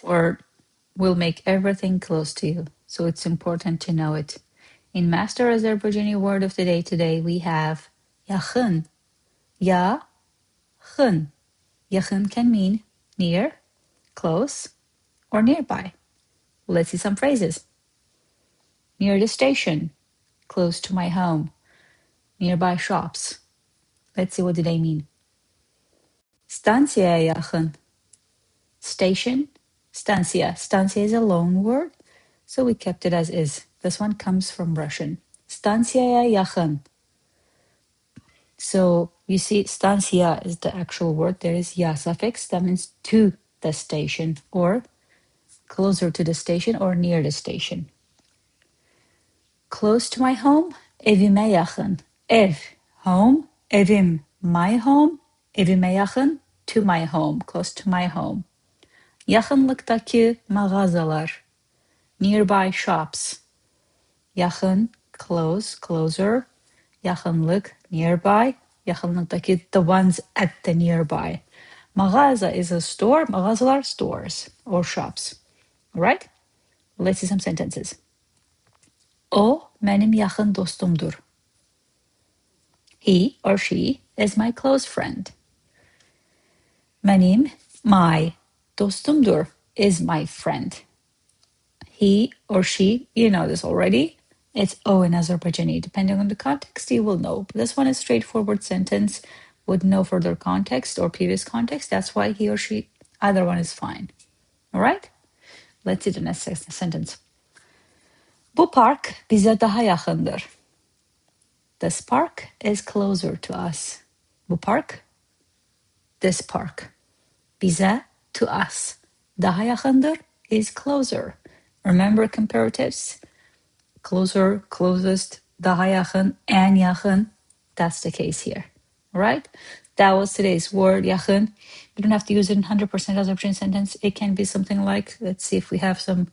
word will make everything close to you, so it's important to know it. In Master Azerbaijani word of the day today, we have YAXIN. Ya-xın. YAXIN can mean near, close, or nearby. Let's see some phrases. Near the station, close to my home, nearby shops. Let's see what do they mean. Stansiyaya YAXIN. Station, stansiya. Stansiya is a loan word, so we kept it as is. This one comes from Russian. Stansiyaya YAXIN. So you see, stansiya is the actual word. There is ya suffix. That means to the station, or closer to the station, or near the station. Close to my home, evimə yaxın. Ev, home, evim, my home. Evimə yaxın, to my home, close to my home. YAXINlıqdakı mağazalar, nearby shops. YAXIN, close, closer. YAXINlıq, nearby. YAXINlıqdakı, the ones at the nearby. Mağaza is a store. Mağazalar, stores or shops. All right? Let's see some sentences. O mənim yaxın dostumdur. He or she is my close friend. Mənim, my, dostumdur is my friend. He or she, you know this already. It's O in Azerbaijani. Depending on the context, you will know. But this one is a straightforward sentence with no further context or previous context. That's why he or she, either one is fine. All right? Let's see the next sentence. Bu park bizə daha yaxındır. This park is closer to us. Bu park, this park. Bizə, to us. Daha yaxındır is closer. Remember comparatives? Closer, closest, daha yaxın, and yaxın. That's the case here. All right? That was today's word, yaxın. You don't have to use it in 100% Azerbaijani sentence. It can be something like, let's see if we have some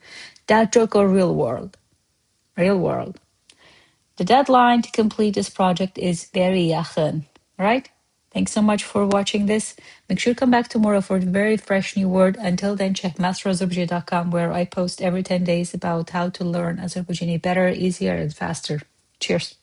dad joke or real world. Real world. The deadline to complete this project is very yaxın. All right? Thanks so much for watching this. Make sure to come back tomorrow for a very fresh new word. Until then, check masterazerbaijani.com, where I post every 10 days about how to learn Azerbaijani better, easier, and faster. Cheers.